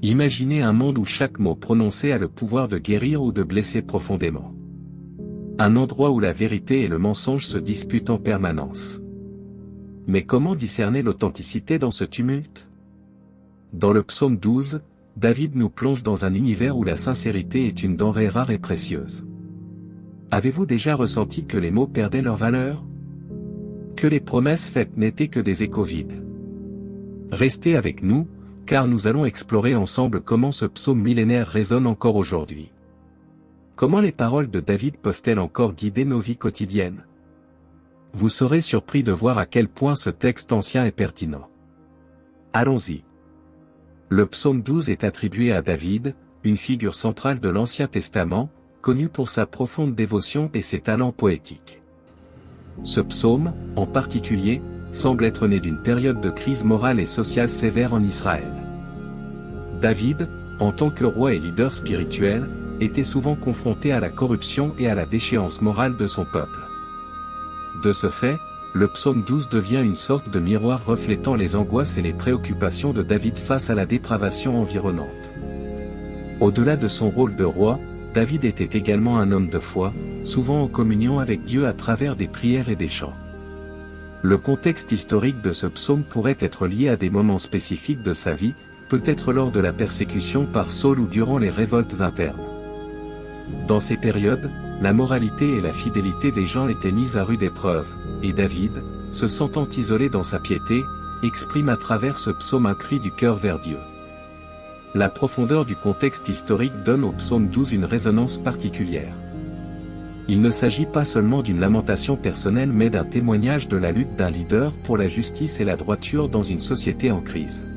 Imaginez un monde où chaque mot prononcé a le pouvoir de guérir ou de blesser profondément. Un endroit où la vérité et le mensonge se disputent en permanence. Mais comment discerner l'authenticité dans ce tumulte? Dans le psaume 12, David nous plonge dans un univers où la sincérité est une denrée rare et précieuse. Avez-vous déjà ressenti que les mots perdaient leur valeur? Que les promesses faites n'étaient que des échos vides? Restez avec nous, car nous allons explorer ensemble comment ce psaume millénaire résonne encore aujourd'hui. Comment les paroles de David peuvent-elles encore guider nos vies quotidiennes? Vous serez surpris de voir à quel point ce texte ancien est pertinent. Allons-y. Le psaume 12 est attribué à David, une figure centrale de l'Ancien Testament, connu pour sa profonde dévotion et ses talents poétiques. Ce psaume, en particulier, semble être né d'une période de crise morale et sociale sévère en Israël. David, en tant que roi et leader spirituel, était souvent confronté à la corruption et à la déchéance morale de son peuple. De ce fait, le psaume 12 devient une sorte de miroir reflétant les angoisses et les préoccupations de David face à la dépravation environnante. Au-delà de son rôle de roi, David était également un homme de foi, souvent en communion avec Dieu à travers des prières et des chants. Le contexte historique de ce psaume pourrait être lié à des moments spécifiques de sa vie, peut-être lors de la persécution par Saül ou durant les révoltes internes. Dans ces périodes, la moralité et la fidélité des gens étaient mises à rude épreuve, et David, se sentant isolé dans sa piété, exprime à travers ce psaume un cri du cœur vers Dieu. La profondeur du contexte historique donne au psaume 12 une résonance particulière. Il ne s'agit pas seulement d'une lamentation personnelle mais d'un témoignage de la lutte d'un leader pour la justice et la droiture dans une société en crise.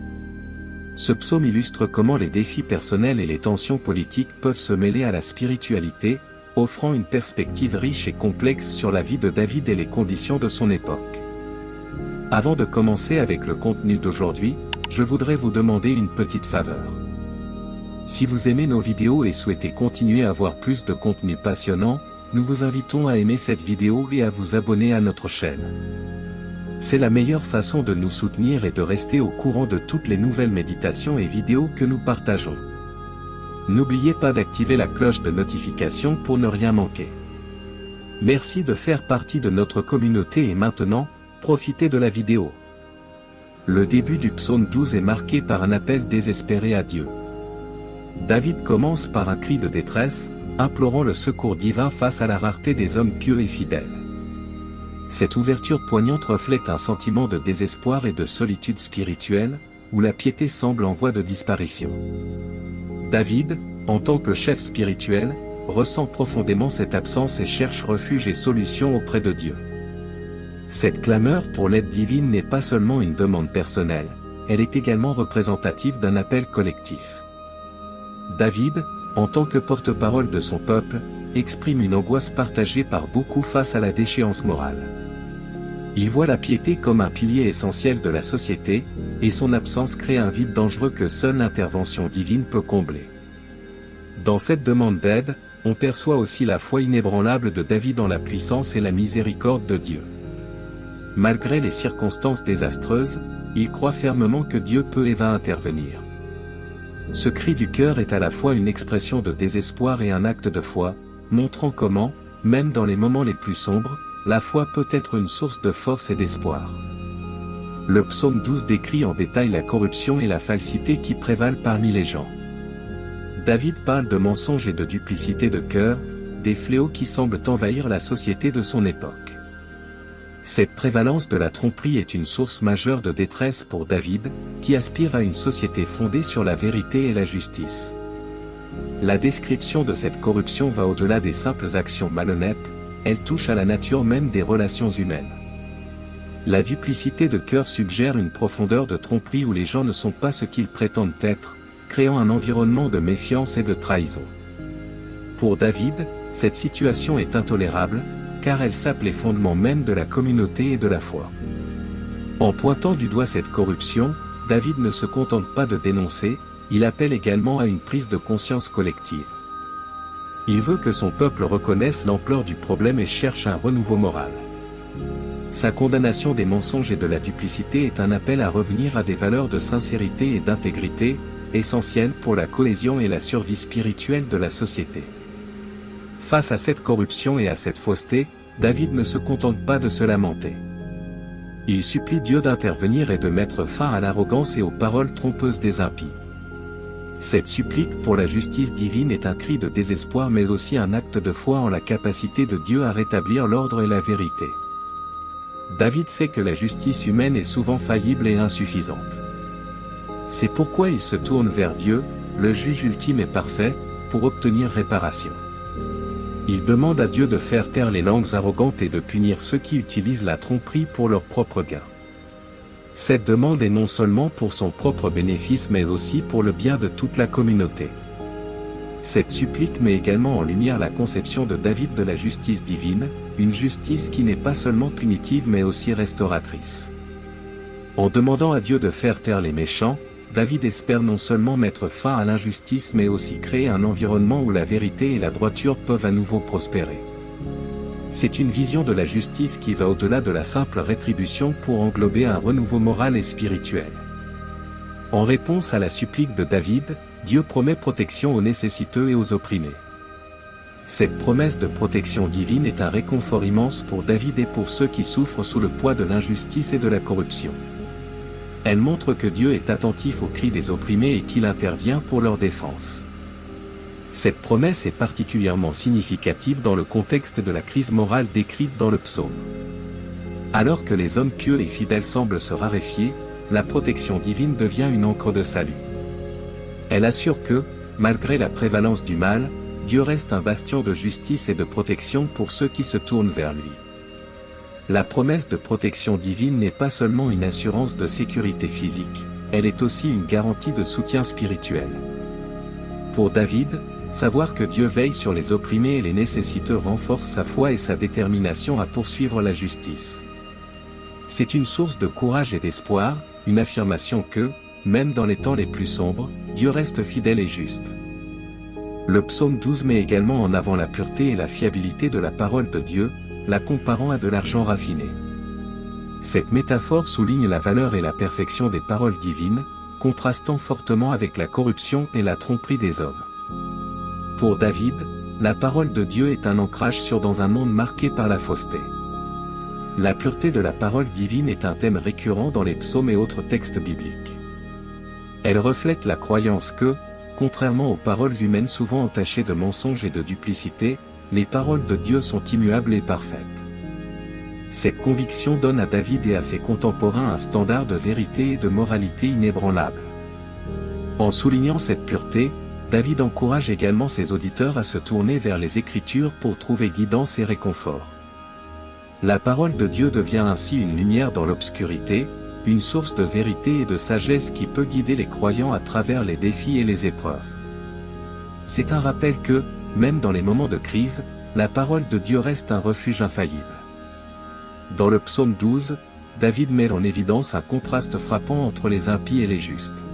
Ce psaume illustre comment les défis personnels et les tensions politiques peuvent se mêler à la spiritualité, offrant une perspective riche et complexe sur la vie de David et les conditions de son époque. Avant de commencer avec le contenu d'aujourd'hui, je voudrais vous demander une petite faveur. Si vous aimez nos vidéos et souhaitez continuer à voir plus de contenu passionnant, nous vous invitons à aimer cette vidéo et à vous abonner à notre chaîne. C'est la meilleure façon de nous soutenir et de rester au courant de toutes les nouvelles méditations et vidéos que nous partageons. N'oubliez pas d'activer la cloche de notification pour ne rien manquer. Merci de faire partie de notre communauté et maintenant, profitez de la vidéo. Le début du psaume 12 est marqué par un appel désespéré à Dieu. David commence par un cri de détresse, implorant le secours divin face à la rareté des hommes pieux et fidèles. Cette ouverture poignante reflète un sentiment de désespoir et de solitude spirituelle, où la piété semble en voie de disparition. David, en tant que chef spirituel, ressent profondément cette absence et cherche refuge et solution auprès de Dieu. Cette clameur pour l'aide divine n'est pas seulement une demande personnelle, elle est également représentative d'un appel collectif. David, en tant que porte-parole de son peuple, exprime une angoisse partagée par beaucoup face à la déchéance morale. Il voit la piété comme un pilier essentiel de la société, et son absence crée un vide dangereux que seule l'intervention divine peut combler. Dans cette demande d'aide, on perçoit aussi la foi inébranlable de David en la puissance et la miséricorde de Dieu. Malgré les circonstances désastreuses, il croit fermement que Dieu peut et va intervenir. Ce cri du cœur est à la fois une expression de désespoir et un acte de foi, montrant comment, même dans les moments les plus sombres, la foi peut être une source de force et d'espoir. Le psaume 12 décrit en détail la corruption et la falsité qui prévalent parmi les gens. David parle de mensonges et de duplicité de cœur, des fléaux qui semblent envahir la société de son époque. Cette prévalence de la tromperie est une source majeure de détresse pour David, qui aspire à une société fondée sur la vérité et la justice. La description de cette corruption va au-delà des simples actions malhonnêtes, elle touche à la nature même des relations humaines. La duplicité de cœur suggère une profondeur de tromperie où les gens ne sont pas ce qu'ils prétendent être, créant un environnement de méfiance et de trahison. Pour David, cette situation est intolérable, car elle sape les fondements même de la communauté et de la foi. En pointant du doigt cette corruption, David ne se contente pas de dénoncer, il appelle également à une prise de conscience collective. Il veut que son peuple reconnaisse l'ampleur du problème et cherche un renouveau moral. Sa condamnation des mensonges et de la duplicité est un appel à revenir à des valeurs de sincérité et d'intégrité, essentielle pour la cohésion et la survie spirituelle de la société. Face à cette corruption et à cette fausseté, David ne se contente pas de se lamenter. Il supplie Dieu d'intervenir et de mettre fin à l'arrogance et aux paroles trompeuses des impies. Cette supplique pour la justice divine est un cri de désespoir mais aussi un acte de foi en la capacité de Dieu à rétablir l'ordre et la vérité. David sait que la justice humaine est souvent faillible et insuffisante. C'est pourquoi il se tourne vers Dieu, le juge ultime et parfait, pour obtenir réparation. Il demande à Dieu de faire taire les langues arrogantes et de punir ceux qui utilisent la tromperie pour leur propre gain. Cette demande est non seulement pour son propre bénéfice mais aussi pour le bien de toute la communauté. Cette supplique met également en lumière la conception de David de la justice divine, une justice qui n'est pas seulement punitive mais aussi restauratrice. En demandant à Dieu de faire taire les méchants, David espère non seulement mettre fin à l'injustice mais aussi créer un environnement où la vérité et la droiture peuvent à nouveau prospérer. C'est une vision de la justice qui va au-delà de la simple rétribution pour englober un renouveau moral et spirituel. En réponse à la supplique de David, Dieu promet protection aux nécessiteux et aux opprimés. Cette promesse de protection divine est un réconfort immense pour David et pour ceux qui souffrent sous le poids de l'injustice et de la corruption. Elle montre que Dieu est attentif aux cris des opprimés et qu'il intervient pour leur défense. Cette promesse est particulièrement significative dans le contexte de la crise morale décrite dans le psaume. Alors que les hommes pieux et fidèles semblent se raréfier, la protection divine devient une ancre de salut. Elle assure que, malgré la prévalence du mal, Dieu reste un bastion de justice et de protection pour ceux qui se tournent vers lui. La promesse de protection divine n'est pas seulement une assurance de sécurité physique, elle est aussi une garantie de soutien spirituel. Pour David, savoir que Dieu veille sur les opprimés et les nécessiteux renforce sa foi et sa détermination à poursuivre la justice. C'est une source de courage et d'espoir, une affirmation que, même dans les temps les plus sombres, Dieu reste fidèle et juste. Le psaume 12 met également en avant la pureté et la fiabilité de la parole de Dieu, la comparant à de l'argent raffiné. Cette métaphore souligne la valeur et la perfection des paroles divines, contrastant fortement avec la corruption et la tromperie des hommes. Pour David, la parole de Dieu est un ancrage sûr dans un monde marqué par la fausseté. La pureté de la parole divine est un thème récurrent dans les psaumes et autres textes bibliques. Elle reflète la croyance que, contrairement aux paroles humaines souvent entachées de mensonges et de duplicité, les paroles de Dieu sont immuables et parfaites. Cette conviction donne à David et à ses contemporains un standard de vérité et de moralité inébranlable. En soulignant cette pureté, David encourage également ses auditeurs à se tourner vers les Écritures pour trouver guidance et réconfort. La parole de Dieu devient ainsi une lumière dans l'obscurité, une source de vérité et de sagesse qui peut guider les croyants à travers les défis et les épreuves. C'est un rappel que, même dans les moments de crise, la parole de Dieu reste un refuge infaillible. Dans le psaume 12, David met en évidence un contraste frappant entre les impies et les justes.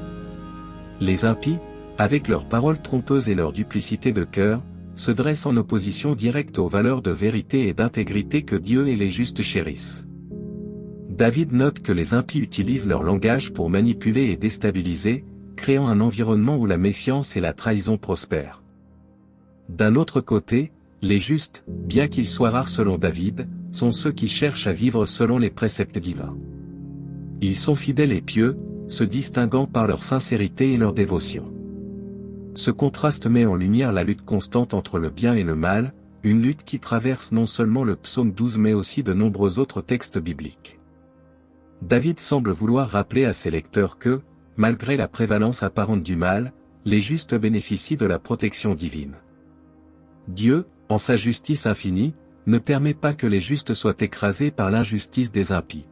Les impies, avec leurs paroles trompeuses et leur duplicité de cœur, se dressent en opposition directe aux valeurs de vérité et d'intégrité que Dieu et les justes chérissent. David note que les impies utilisent leur langage pour manipuler et déstabiliser, créant un environnement où la méfiance et la trahison prospèrent. D'un autre côté, les justes, bien qu'ils soient rares selon David, sont ceux qui cherchent à vivre selon les préceptes divins. Ils sont fidèles et pieux, se distinguant par leur sincérité et leur dévotion. Ce contraste met en lumière la lutte constante entre le bien et le mal, une lutte qui traverse non seulement le psaume 12 mais aussi de nombreux autres textes bibliques. David semble vouloir rappeler à ses lecteurs que, malgré la prévalence apparente du mal, les justes bénéficient de la protection divine. Dieu, en sa justice infinie, ne permet pas que les justes soient écrasés par l'injustice des impies.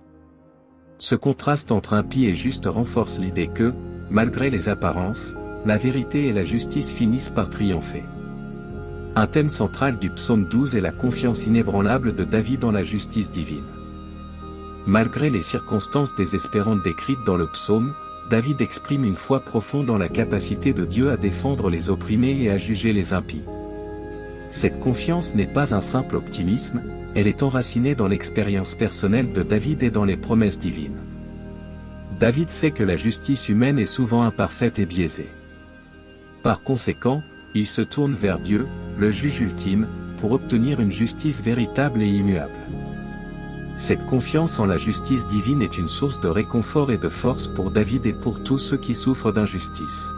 Ce contraste entre impie et juste renforce l'idée que, malgré les apparences, la vérité et la justice finissent par triompher. Un thème central du psaume 12 est la confiance inébranlable de David dans la justice divine. Malgré les circonstances désespérantes décrites dans le psaume, David exprime une foi profonde dans la capacité de Dieu à défendre les opprimés et à juger les impies. Cette confiance n'est pas un simple optimisme, elle est enracinée dans l'expérience personnelle de David et dans les promesses divines. David sait que la justice humaine est souvent imparfaite et biaisée. Par conséquent, il se tourne vers Dieu, le juge ultime, pour obtenir une justice véritable et immuable. Cette confiance en la justice divine est une source de réconfort et de force pour David et pour tous ceux qui souffrent d'injustice.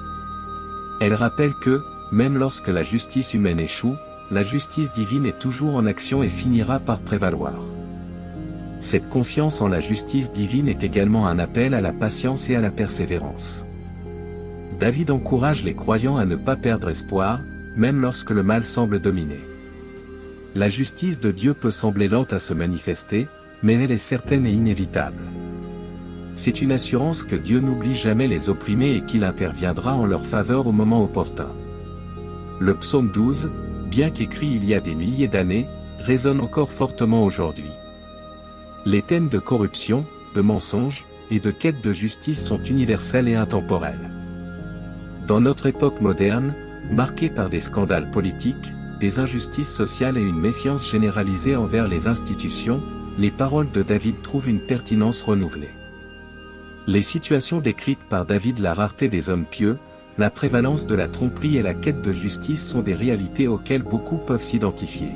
Elle rappelle que, même lorsque la justice humaine échoue, la justice divine est toujours en action et finira par prévaloir. Cette confiance en la justice divine est également un appel à la patience et à la persévérance. David encourage les croyants à ne pas perdre espoir, même lorsque le mal semble dominer. La justice de Dieu peut sembler lente à se manifester, mais elle est certaine et inévitable. C'est une assurance que Dieu n'oublie jamais les opprimés et qu'il interviendra en leur faveur au moment opportun. Le psaume 12, bien qu'écrit il y a des milliers d'années, résonne encore fortement aujourd'hui. Les thèmes de corruption, de mensonge, et de quête de justice sont universels et intemporels. Dans notre époque moderne, marquée par des scandales politiques, des injustices sociales et une méfiance généralisée envers les institutions, les paroles de David trouvent une pertinence renouvelée. Les situations décrites par David, la rareté des hommes pieux, la prévalence de la tromperie et la quête de justice sont des réalités auxquelles beaucoup peuvent s'identifier.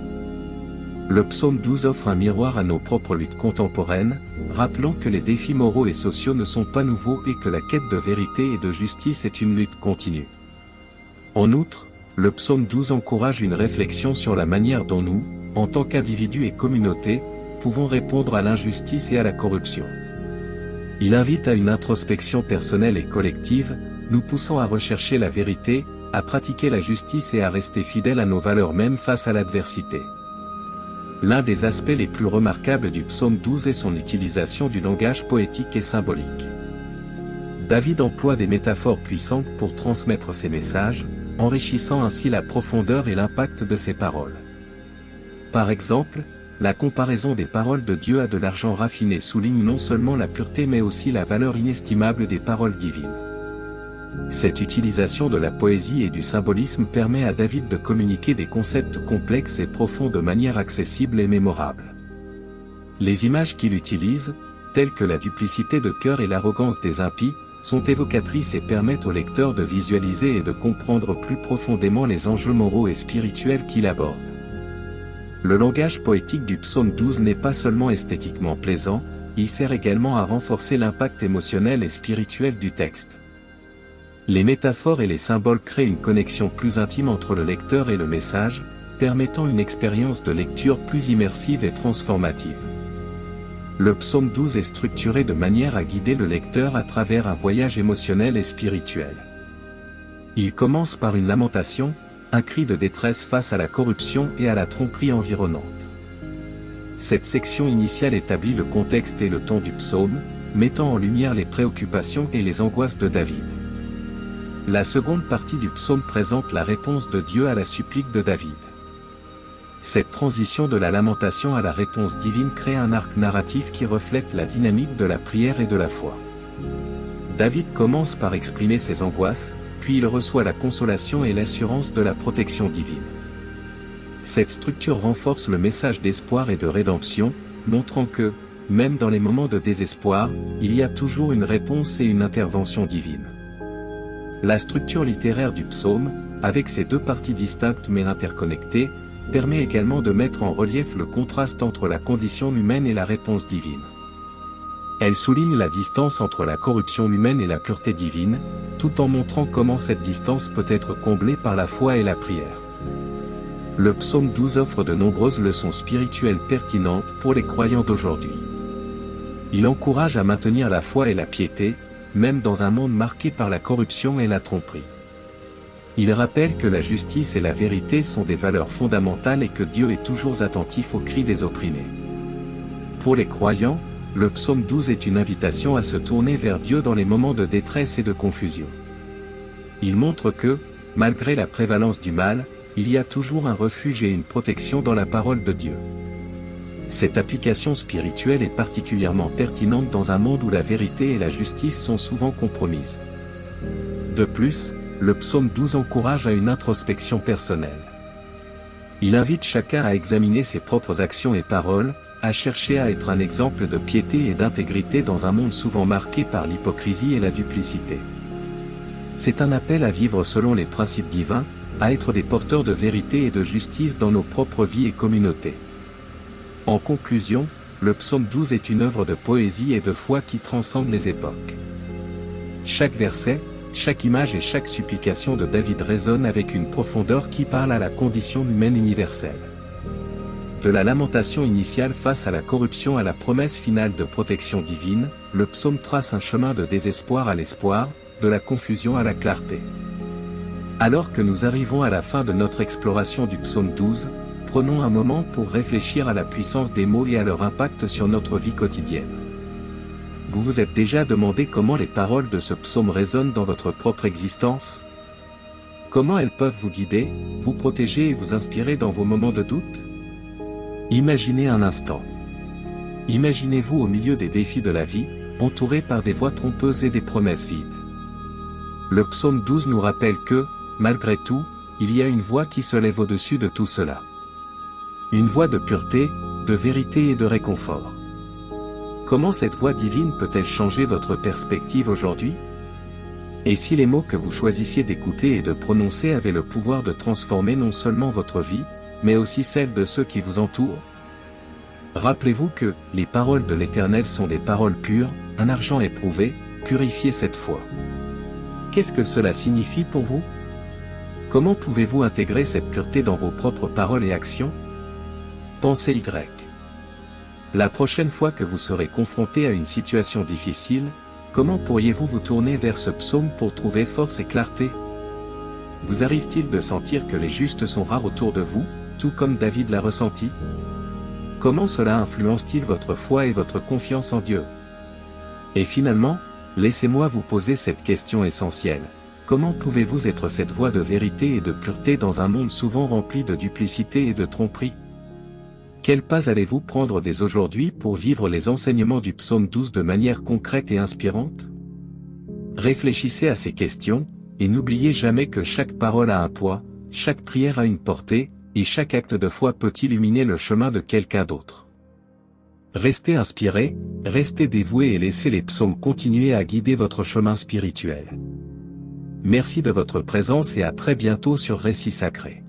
Le psaume 12 offre un miroir à nos propres luttes contemporaines, rappelant que les défis moraux et sociaux ne sont pas nouveaux et que la quête de vérité et de justice est une lutte continue. En outre, le psaume 12 encourage une réflexion sur la manière dont nous, en tant qu'individus et communautés, pouvons répondre à l'injustice et à la corruption. Il invite à une introspection personnelle et collective, nous poussant à rechercher la vérité, à pratiquer la justice et à rester fidèles à nos valeurs même face à l'adversité. L'un des aspects les plus remarquables du psaume 12 est son utilisation du langage poétique et symbolique. David emploie des métaphores puissantes pour transmettre ses messages, enrichissant ainsi la profondeur et l'impact de ses paroles. Par exemple, la comparaison des paroles de Dieu à de l'argent raffiné souligne non seulement la pureté mais aussi la valeur inestimable des paroles divines. Cette utilisation de la poésie et du symbolisme permet à David de communiquer des concepts complexes et profonds de manière accessible et mémorable. Les images qu'il utilise, telles que la duplicité de cœur et l'arrogance des impies, sont évocatrices et permettent au lecteur de visualiser et de comprendre plus profondément les enjeux moraux et spirituels qu'il aborde. Le langage poétique du psaume 12 n'est pas seulement esthétiquement plaisant, il sert également à renforcer l'impact émotionnel et spirituel du texte. Les métaphores et les symboles créent une connexion plus intime entre le lecteur et le message, permettant une expérience de lecture plus immersive et transformative. Le psaume 12 est structuré de manière à guider le lecteur à travers un voyage émotionnel et spirituel. Il commence par une lamentation, un cri de détresse face à la corruption et à la tromperie environnante. Cette section initiale établit le contexte et le ton du psaume, mettant en lumière les préoccupations et les angoisses de David. La seconde partie du psaume présente la réponse de Dieu à la supplique de David. Cette transition de la lamentation à la réponse divine crée un arc narratif qui reflète la dynamique de la prière et de la foi. David commence par exprimer ses angoisses, puis il reçoit la consolation et l'assurance de la protection divine. Cette structure renforce le message d'espoir et de rédemption, montrant que, même dans les moments de désespoir, il y a toujours une réponse et une intervention divine. La structure littéraire du psaume, avec ses deux parties distinctes mais interconnectées, permet également de mettre en relief le contraste entre la condition humaine et la réponse divine. Elle souligne la distance entre la corruption humaine et la pureté divine, tout en montrant comment cette distance peut être comblée par la foi et la prière. Le psaume 12 offre de nombreuses leçons spirituelles pertinentes pour les croyants d'aujourd'hui. Il encourage à maintenir la foi et la piété, même dans un monde marqué par la corruption et la tromperie. Il rappelle que la justice et la vérité sont des valeurs fondamentales et que Dieu est toujours attentif aux cris des opprimés. Pour les croyants, le psaume 12 est une invitation à se tourner vers Dieu dans les moments de détresse et de confusion. Il montre que, malgré la prévalence du mal, il y a toujours un refuge et une protection dans la parole de Dieu. Cette application spirituelle est particulièrement pertinente dans un monde où la vérité et la justice sont souvent compromises. De plus, le psaume 12 encourage à une introspection personnelle. Il invite chacun à examiner ses propres actions et paroles, à chercher à être un exemple de piété et d'intégrité dans un monde souvent marqué par l'hypocrisie et la duplicité. C'est un appel à vivre selon les principes divins, à être des porteurs de vérité et de justice dans nos propres vies et communautés. En conclusion, le psaume 12 est une œuvre de poésie et de foi qui transcende les époques. Chaque verset, chaque image et chaque supplication de David résonne avec une profondeur qui parle à la condition humaine universelle. De la lamentation initiale face à la corruption à la promesse finale de protection divine, le psaume trace un chemin de désespoir à l'espoir, de la confusion à la clarté. Alors que nous arrivons à la fin de notre exploration du psaume 12, prenons un moment pour réfléchir à la puissance des mots et à leur impact sur notre vie quotidienne. Vous vous êtes déjà demandé comment les paroles de ce psaume résonnent dans votre propre existence? Comment elles peuvent vous guider, vous protéger et vous inspirer dans vos moments de doute? Imaginez un instant. Imaginez-vous au milieu des défis de la vie, entouré par des voix trompeuses et des promesses vides. Le psaume 12 nous rappelle que, malgré tout, il y a une voix qui se lève au-dessus de tout cela. Une voix de pureté, de vérité et de réconfort. Comment cette voix divine peut-elle changer votre perspective aujourd'hui? Et si les mots que vous choisissiez d'écouter et de prononcer avaient le pouvoir de transformer non seulement votre vie, mais aussi celle de ceux qui vous entourent? Rappelez-vous que, les paroles de l'Éternel sont des paroles pures, un argent éprouvé, purifié cette fois. Qu'est-ce que cela signifie pour vous? Comment pouvez-vous intégrer cette pureté dans vos propres paroles et actions? Pensez Y. La prochaine fois que vous serez confronté à une situation difficile, comment pourriez-vous vous tourner vers ce psaume pour trouver force et clarté? Vous arrive-t-il de sentir que les justes sont rares autour de vous, tout comme David l'a ressenti? Comment cela influence-t-il votre foi et votre confiance en Dieu? Et finalement, laissez-moi vous poser cette question essentielle. Comment pouvez-vous être cette voix de vérité et de pureté dans un monde souvent rempli de duplicité et de tromperie? Quels pas allez-vous prendre dès aujourd'hui pour vivre les enseignements du psaume 12 de manière concrète et inspirante? Réfléchissez à ces questions, et n'oubliez jamais que chaque parole a un poids, chaque prière a une portée, et chaque acte de foi peut illuminer le chemin de quelqu'un d'autre. Restez inspirés, restez dévoués et laissez les psaumes continuer à guider votre chemin spirituel. Merci de votre présence et à très bientôt sur Récits Sacrés.